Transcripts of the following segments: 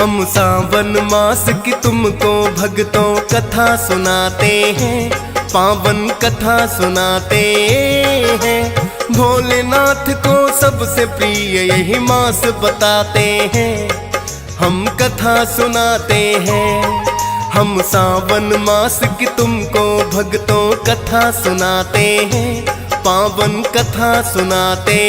हम सावन मास की तुमको भक्तों कथा सुनाते हैं, पावन कथा सुनाते हैं। भोलेनाथ को सबसे प्रिय यही मास बताते हैं, हम कथा सुनाते हैं। हम सावन मास की तुमको भक्तों कथा सुनाते हैं, पावन कथा सुनाते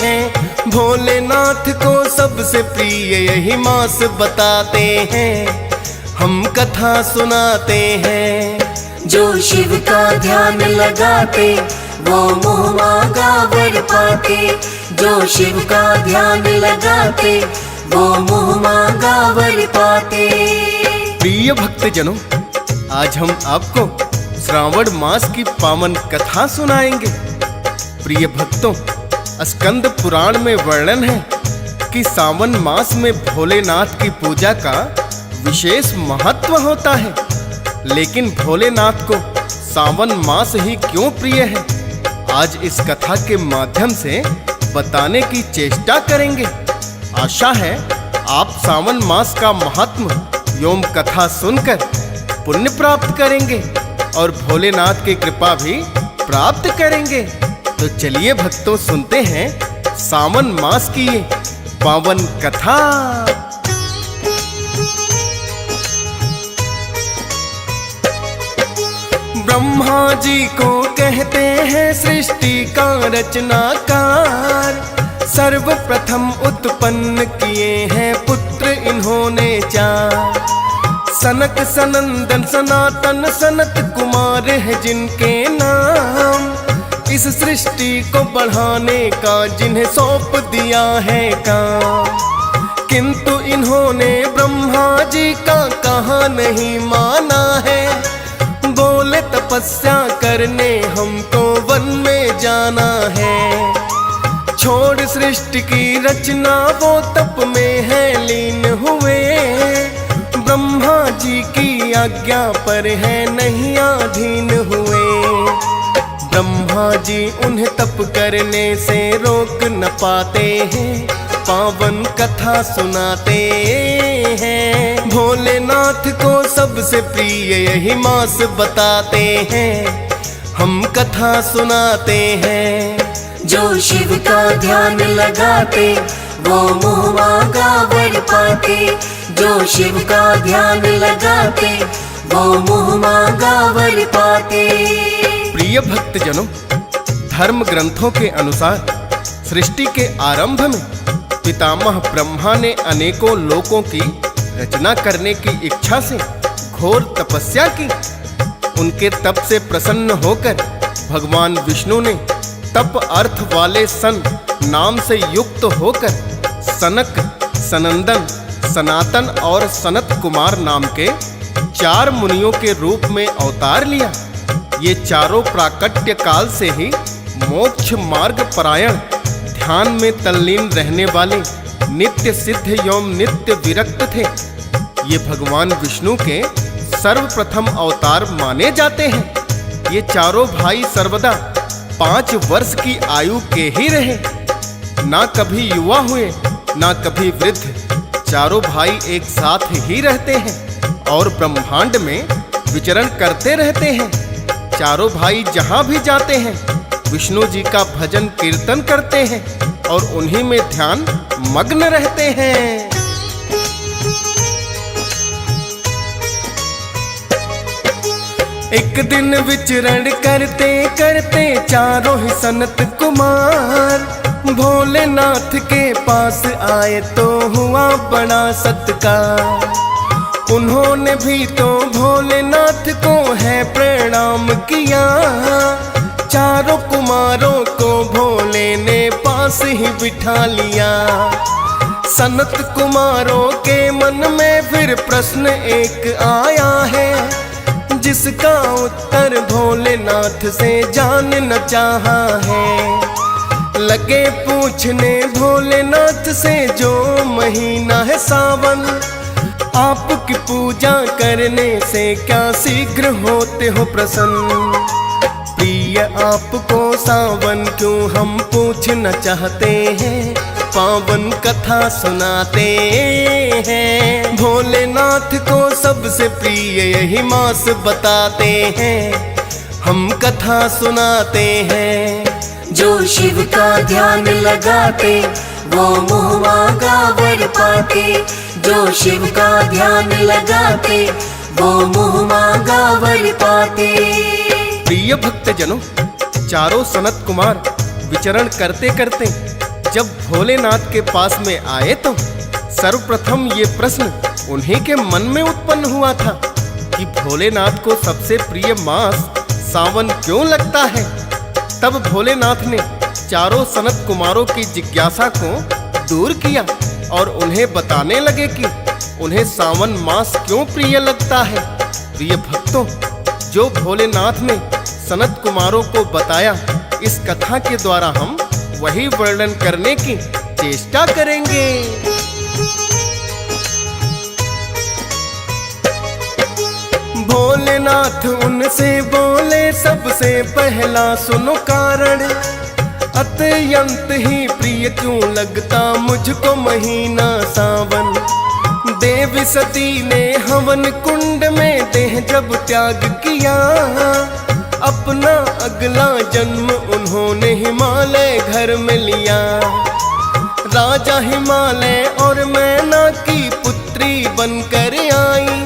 हैं। भोलेनाथ को सबसे प्रिय यही मास बताते हैं, हम कथा सुनाते हैं। जो शिव का ध्यान लगाते वो मुँह मांगा वर पाते, जो शिव का ध्यान लगाते वो मुँह मांगा वर पाते। प्रिय भक्तजनों, आज हम आपको श्रावण मास की पावन कथा सुनाएंगे। प्रिय भक्तों, स्कंद पुराण में वर्णन है कि सावन मास में भोलेनाथ की पूजा का विशेष महत्व होता है। लेकिन भोलेनाथ को सावन मास ही क्यों प्रिय है, आज इस कथा के माध्यम से बताने की चेष्टा करेंगे। आशा है आप सावन मास का महत्व एवं कथा सुनकर पुण्य प्राप्त करेंगे और भोलेनाथ की कृपा भी प्राप्त करेंगे। तो चलिए भक्तों, सुनते हैं सावन मास की ये पावन कथा। ब्रह्मा जी को कहते हैं सृष्टि का रचनाकार, सर्वप्रथम उत्पन्न किए हैं पुत्र इन्होंने चार। सनक सनंदन सनातन सनत कुमार है जिनके नाम, इस सृष्टि को बढ़ाने का जिन्हें सौंप दिया है काम। किंतु इन्होंने ब्रह्मा जी का कहा नहीं माना है, बोले तपस्या करने हमको वन में जाना है। छोड़ सृष्टि की रचना वो तप में है लीन हुए, ब्रह्मा जी की आज्ञा पर है नहीं अधीन हुए। ब्रह्मा जी उन्हें तप करने से रोक न पाते हैं, पावन कथा सुनाते हैं। भोलेनाथ को सबसे प्रिय यही मास बताते हैं, हम कथा सुनाते हैं। जो शिव का ध्यान लगाते वो मुँह मांगा वर पाते, जो शिव का ध्यान लगाते वो मुँह मांगा वर पाते। प्रिय भक्तजनों, धर्म ग्रंथों के अनुसार सृष्टि के आरंभ में पितामह ब्रह्मा ने अनेकों लोकों की रचना करने की इच्छा से घोर तपस्या की। उनके तप से प्रसन्न होकर भगवान विष्णु ने तप अर्थ वाले सन नाम से युक्त होकर सनक, सनंदन, सनातन और सनत कुमार नाम के 4 मुनियों के रूप में अवतार लिया। ये चारों प्राकट्य काल से ही मोक्ष मार्ग परायण, ध्यान में तल्लीन रहने वाले, नित्य सिद्ध एवं नित्य विरक्त थे। ये भगवान विष्णु के सर्वप्रथम अवतार माने जाते हैं। ये चारों भाई सर्वदा 5 वर्ष की आयु के ही रहे, ना कभी युवा हुए ना कभी वृद्ध। चारों भाई एक साथ ही रहते हैं और ब्रह्मांड में विचरण करते रहते हैं। चारों भाई जहां भी जाते हैं विष्णु जी का भजन कीर्तन करते हैं और उन्हीं में ध्यान मग्न रहते हैं। एक दिन विचरण करते करते चारों ही सनत कुमार भोलेनाथ के पास आए तो हुआ बड़ा सत्कार। उन्होंने भी तो भोलेनाथ को है प्रणाम किया, चारों कुमारों को भोले ने पास ही बिठा लिया। सनत कुमारों के मन में फिर प्रश्न एक आया है, जिसका उत्तर भोलेनाथ से जानना चाहा है। लगे पूछने भोलेनाथ से जो महीना है सावन, आपकी पूजा करने से क्या शीघ्र होते हो प्रसन्न। प्रिय आपको सावन क्यों हम पूछना चाहते हैं, पावन कथा सुनाते हैं। भोलेनाथ को सबसे प्रिय यही मास बताते हैं, हम कथा सुनाते हैं। जो शिव का ध्यान लगाते वो मुँह मांगा वर पाते। जो शिव का ध्यान लगाते वो मुँह मांगा वर पाते। प्रिय भक्तजनों, चारों सनत कुमार विचरण करते करते जब भोलेनाथ के पास में आए तो सर्वप्रथम ये प्रश्न उन्हीं के मन में उत्पन्न हुआ था कि भोलेनाथ को सबसे प्रिय मास सावन क्यों लगता है। तब भोलेनाथ ने चारों सनत कुमारों की जिज्ञासा को दूर किया और उन्हें बताने लगे कि उन्हें सावन मास क्यों प्रिय लगता है। प्रिय भक्तों, जो भोलेनाथ ने सनत कुमारों को बताया, इस कथा के द्वारा हम वही वर्णन करने की चेष्टा करेंगे। भोलेनाथ उनसे बोले, सबसे पहला सुनो कारण, अत्यंत ही प्रिय क्यों लगता मुझको महीना सावन। देवी सती ने हवन कुंड में देह जब त्याग किया, अपना अगला जन्म उन्होंने हिमालय घर में लिया। राजा हिमालय और मैना की पुत्री बनकर आई,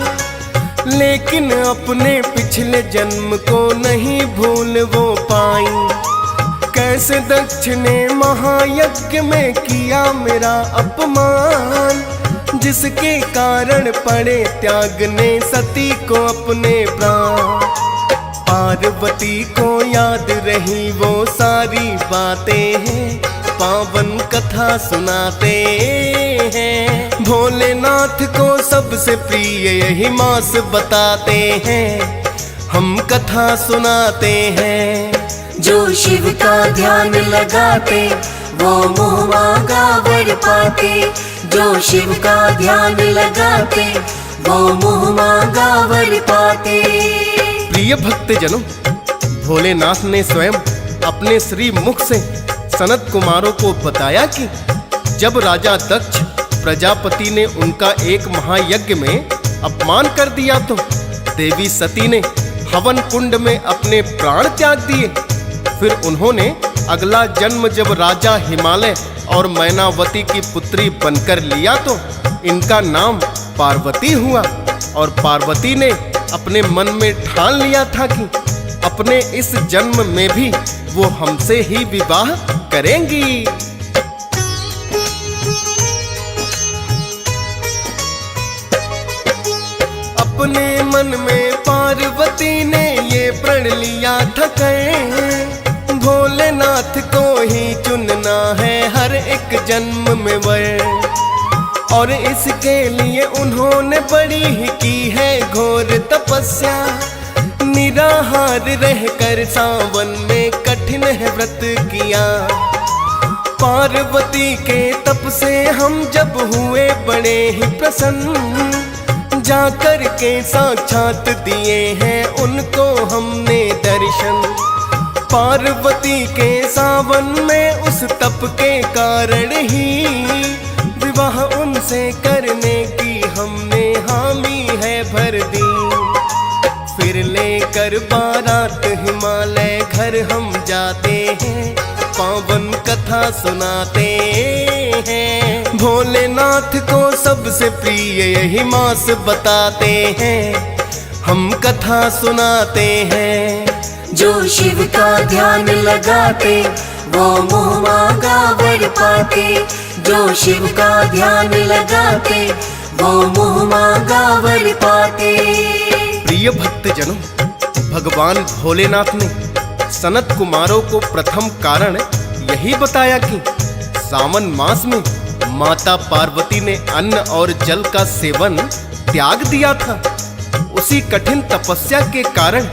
लेकिन अपने पिछले जन्म को नहीं भूल वो पाई। कैसे दक्ष ने महायज्ञ में किया मेरा अपमान, जिसके कारण पड़े त्यागने सती को अपने प्राण। पार्वती को याद रही वो सारी बातें हैं, पावन कथा सुनाते हैं। भोलेनाथ को सबसे प्रिय यही मास बताते हैं, हम कथा सुनाते हैं। जो शिव का ध्यान लगाते वो मुँह मांगा वर पाते। जो शिव का ध्यान लगाते वो मुँह मांगा वर पाते। प्रिय भक्तजनों, भोलेनाथ ने स्वयं अपने श्री मुख से सनत कुमारों को बताया कि जब राजा दक्ष प्रजापति ने उनका एक महायज्ञ में अपमान कर दिया तो देवी सती ने हवन कुंड में अपने प्राण त्याग दिए। फिर उन्होंने अगला जन्म जब राजा हिमालय और मैनावती की पुत्री बनकर लिया तो इनका नाम पार्वती हुआ। और पार्वती ने अपने मन में ठान लिया था कि अपने इस जन्म में भी वो हमसे ही विवाह करेंगी। अपने मन में पार्वती ने ये प्रण लिया था कि भोलेनाथ को ही चुनना है हर एक जन्म में वर। और इसके लिए उन्होंने बड़ी ही की है घोर तपस्या, निराहार रहकर सावन में कठिन है व्रत किया। पार्वती के तप से हम जब हुए बड़े ही प्रसन्न, जाकर के साक्षात दिए हैं उनको हमने दर्शन। पार्वती के सावन में उस तप के कारण ही विवाह उनसे करने की हमने हामी है भर दी। फिर लेकर बारात हिमालय घर हम जाते हैं, पावन कथा सुनाते हैं। भोलेनाथ को सबसे प्रिय यही मास बताते हैं, हम कथा सुनाते हैं। जो शिव का ध्यान लगाते वो मुँह मांगा वर पाते। जो शिव का ध्यान लगाते वो मुँह मांगा वर पाते। प्रिय भक्तजनों, भगवान भोलेनाथ ने सनत कुमारों को प्रथम कारण यही बताया कि सावन मास में माता पार्वती ने अन्न और जल का सेवन त्याग दिया था। उसी कठिन तपस्या के कारण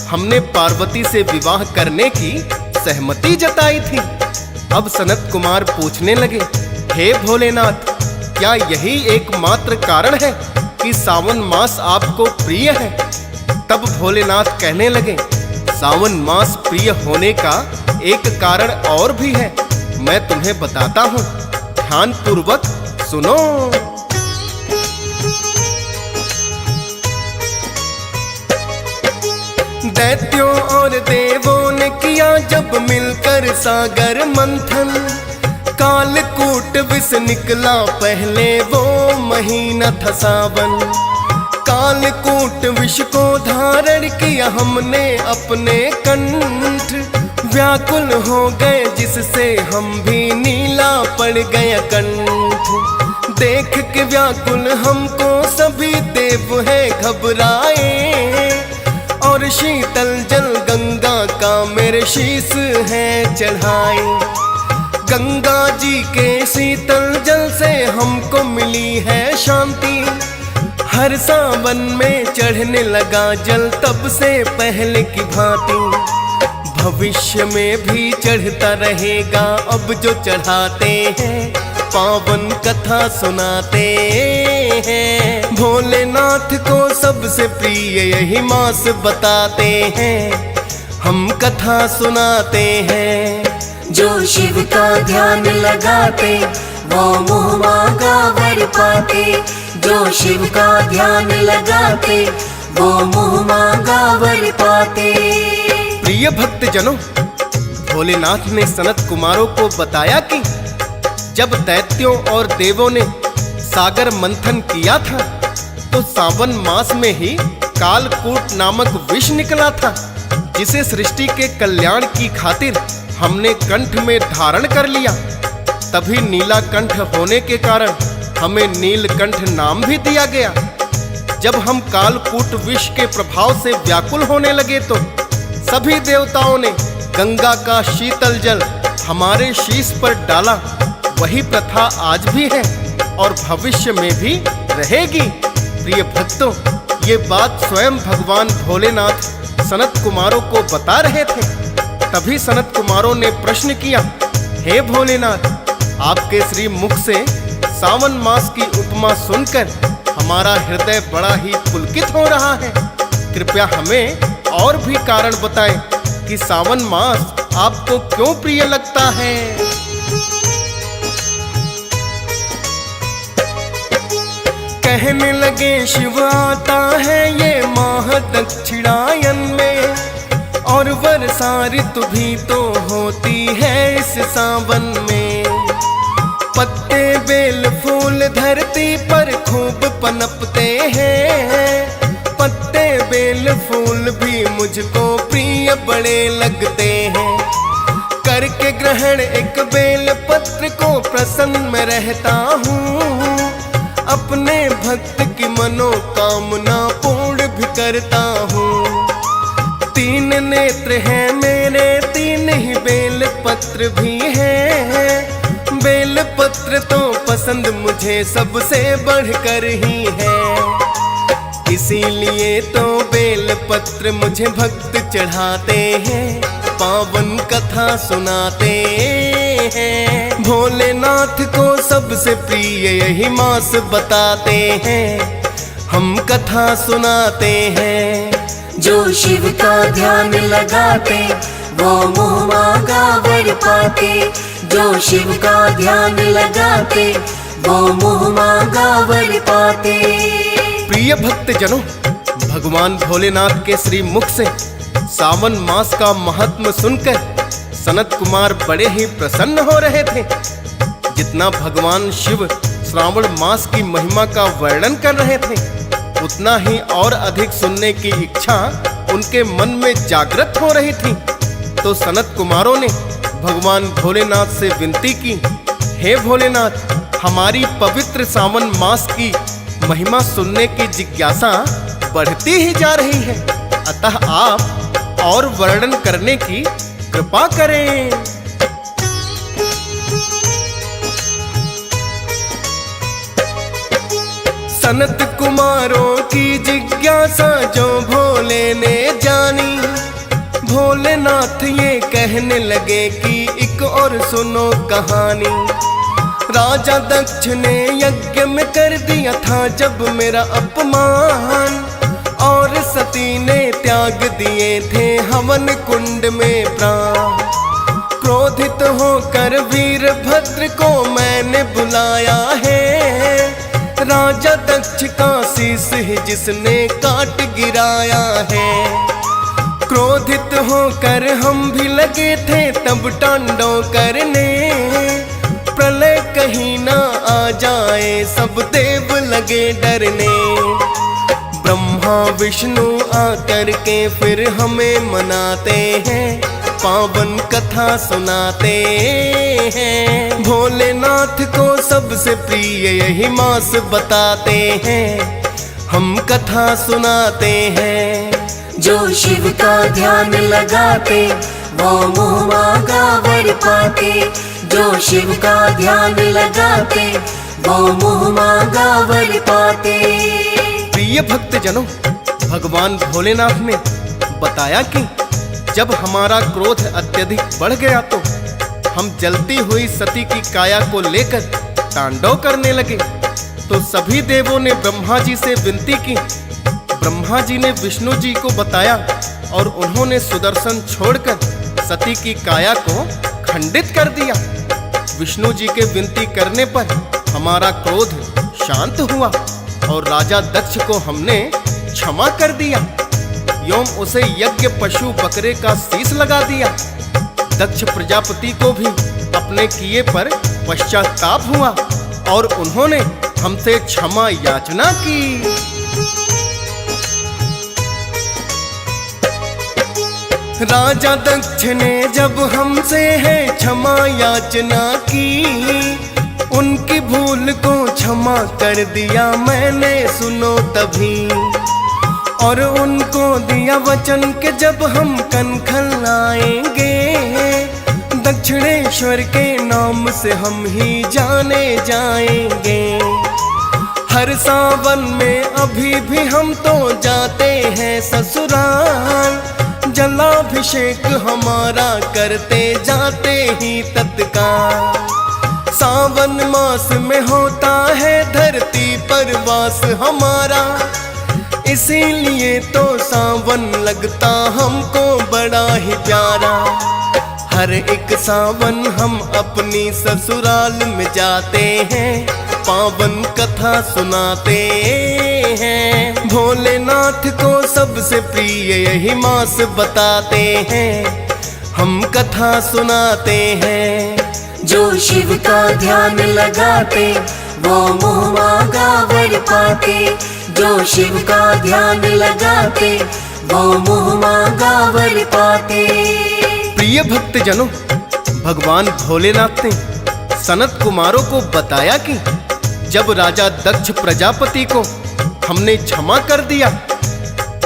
हमने पार्वती से विवाह करने की सहमति जताई थी। अब सनत कुमार पूछने लगे, हे भोलेनाथ, क्या यही एकमात्र कारण है कि सावन मास आपको प्रिय है? तब भोलेनाथ कहने लगे, सावन मास प्रिय होने का एक कारण और भी है, मैं तुम्हें बताता हूँ, ध्यान पूर्वक सुनो। दैत्यों और देवों ने किया जब मिलकर सागर मंथन, कालकूट विष निकला पहले वो महीना था सावन। कालकूट विष को धारण किया हमने अपने कंठ, व्याकुल हो गए जिससे हम भी नीला पड़ गया कंठ। देख के व्याकुल हमको सभी देव है घबराए, और शीतल जल गंगा का मेरे शीश है चढ़ाए। गंगा जी के शीतल जल से हमको मिली है शांति, हर सावन में चढ़ने लगा जल तब से पहले की भांति। भविष्य में भी चढ़ता रहेगा अब जो चढ़ाते हैं, पावन कथा सुनाते हैं। भोलेनाथ को सबसे प्रिय यही मास बताते हैं, हम कथा सुनाते हैं। जो शिव का ध्यान लगाते वो मुँह मांगा वर पाते। जो शिव का ध्यान लगाते वो मुँह मांगा वर पाते। प्रिय भक्तजनों, भोलेनाथ ने सनत कुमारों को बताया कि जब दैत्यों और देवों ने सागर मंथन किया था तो सावन मास में ही कालकूट नामक विष निकला था, जिसे सृष्टि के कल्याण की खातिर हमने कंठ में धारण कर लिया। तभी नीलाकंठ होने के कारण हमें नीलकंठ नाम भी दिया गया। जब हम कालकूट विष के प्रभाव से व्याकुल होने लगे तो सभी देवताओं ने गंगा का शीतल जल हमारे शीश पर डाला। वही प्रथा आज भी है और भविष्य में भी रहेगी। प्रिय भक्तों, ये बात स्वयं भगवान भोलेनाथ सनत कुमारों को बता रहे थे। तभी सनत कुमारों ने प्रश्न किया, हे भोलेनाथ, आपके श्री मुख से सावन मास की उपमा सुनकर हमारा हृदय बड़ा ही पुलकित हो रहा है। कृपया हमें और भी कारण बताएं कि सावन मास आपको क्यों प्रिय लगता है। कहने लगे शिव आता है ये माह दक्षिणायन में, और वर्षा ऋतु भी तो होती है इस सावन में। पत्ते बेल फूल धरती पर खूब पनपते हैं, पत्ते बेल फूल भी मुझको प्रिय बड़े लगते हैं। करके ग्रहण एक बेल पत्र को प्रसन्न में रहता हूँ, अपने भक्त की मनोकामना पूर्ण भी करता हूँ। तीन नेत्र हैं मेरे, तीन ही बेल पत्र भी हैं। बेल पत्र तो पसंद मुझे सबसे बढ़कर ही है, इसीलिए तो बेल पत्र मुझे भक्त चढ़ाते हैं, पावन कथा सुनाते हैं। भोलेनाथ को सबसे प्रिय यही मास बताते हैं, हम कथा सुनाते हैं। जो शिव का ध्यान लगाते वो मुँह मांगा वर पाते। जो शिव का ध्यान लगाते वो मुँह मांगा वर पाते। प्रिय भक्तजनों, भगवान भोलेनाथ के श्री मुख से सावन मास का महत्व सुनकर सनत कुमार बड़े ही प्रसन्न हो रहे थे। जितना भगवान शिव श्रावण मास की महिमा का वर्णन कर रहे थे, उतना ही और अधिक सुनने की इच्छा उनके मन में जागृत हो रही थी। तो सनत कुमारों ने भगवान भोलेनाथ से विनती की, हे भोलेनाथ, हमारी पवित्र सावन मास की महिमा सुनने की जिज्ञासा बढ़ती ही जा रही है, अतः आप और वर्णन करने की कृपा करें। सनत कुमारों की जिज्ञासा जो भोले ने जानी, भोलेनाथ ये कहने लगे कि एक और सुनो कहानी। राजा दक्ष ने यज्ञ में कर दिया था जब मेरा अपमान, और सती ने त्याग दिए थे हवन कुंड में प्राण। क्रोधित होकर वीरभद्र को मैंने बुलाया है, राजा दक्ष का शीश ही जिसने काट गिराया है। क्रोधित होकर हम भी लगे थे तब तांडव करने, प्रलय कहीं ना आ जाए सब देव लगे डरने। ब्रह्मा विष्णु आकर के फिर हमें मनाते हैं, पावन कथा सुनाते हैं। भोलेनाथ को सबसे प्रिय यही मास बताते हैं, हम कथा सुनाते हैं। जो शिव का ध्यान लगाते वो मुँह मांगा वर पाते, जो शिव का ध्यान लगाते वो मुँह मांगा वर पाते। प्रिय भक्तजनों, भगवान भोलेनाथ ने बताया कि जब हमारा क्रोध अत्यधिक बढ़ गया तो हम जलती हुई सती की काया को लेकर तांडव करने लगे। तो सभी देवों ने ब्रह्मा जी से विनती की। ब्रह्मा जी ने विष्णु जी को बताया और उन्होंने सुदर्शन छोड़कर सती की काया को खंडित कर दिया। विष्णु जी के विनती करने पर हमारा क्रोध शांत हुआ और राजा दक्ष को हमने क्षमा कर दिया, एवं उसे यज्ञ पशु बकरे का शीश लगा दिया। दक्ष प्रजापति को भी अपने किए पर पश्चाताप हुआ और उन्होंने हमसे क्षमा याचना की। राजा दक्ष ने जब हमसे है क्षमा याचना की, उनकी भूल को क्षमा कर दिया मैंने सुनो तभी। और उनको दिया वचन के जब हम कनखल आएंगे, दक्षिणेश्वर के नाम से हम ही जाने जाएंगे। हर सावन में अभी भी हम तो जाते हैं ससुराल, जलाभिषेक हमारा करते जाते ही तत्काल। सावन मास में होता है धरती पर वास हमारा, इसीलिए तो सावन लगता हमको बड़ा ही प्यारा। हर एक सावन हम अपनी ससुराल में जाते हैं, पावन कथा सुनाते हैं। भोलेनाथ को सबसे प्रिय यही मास बताते हैं, हम कथा सुनाते हैं। जो शिव का ध्यान लगाते वो मुँह मांगा वर पाते, जो शिव का ध्यान लगाते वो मुँह मांगा वर पाते। प्रिय भक्तजनों, भगवान भोलेनाथ ने सनत कुमारों को बताया कि जब राजा दक्ष प्रजापति को हमने क्षमा कर दिया,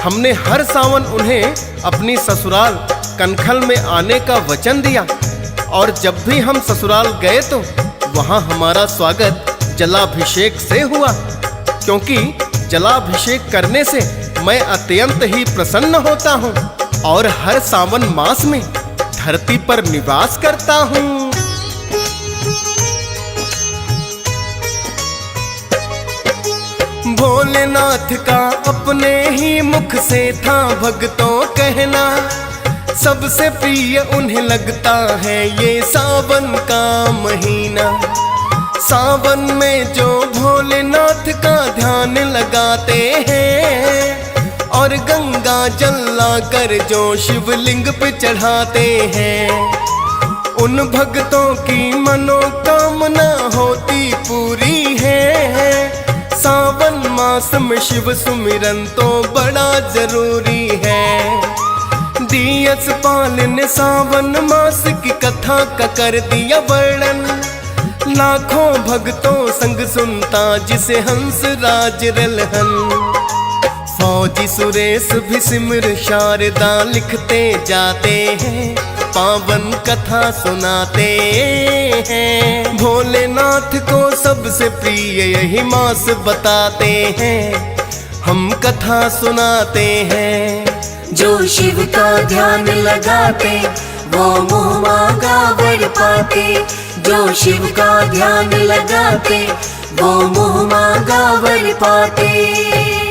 हमने हर सावन उन्हें अपनी ससुराल कनखल में आने का वचन दिया और जब भी हम ससुराल गए तो वहाँ हमारा स्वागत जलाभिषेक से हुआ, क्योंकि जलाभिषेक करने से मैं अत्यंत ही प्रसन्न होता हूँ और हर सावन मास में धरती पर निवास करता हूँ। भोलेनाथ का अपने ही मुख से था भक्तों कहना, सबसे प्रिय उन्हें लगता है ये सावन का महीना। सावन में जो भोलेनाथ का ध्यान लगाते हैं और गंगा जल लाकर जो शिवलिंग पे चढ़ाते हैं, उन भक्तों की मनोकामना होती पूरी है। सावन मास में शिव सुमिरन तो बड़ा जरूरी है। दियस पाल ने सावन मास की कथा का कर दिया वर्णन, लाखों भक्तों संग सुनता जिसे हंस राज रलहन। फौजी सुरेश भी सिमर शारदा लिखते जाते हैं, पावन कथा सुनाते हैं। भोलेनाथ को सबसे प्रिय यही मास बताते हैं, हम कथा सुनाते हैं। जो शिव का ध्यान लगाते वो मुँह मांगा वर पाते, जो शिव का ध्यान लगाते वो मुँह मांगा वर पाते।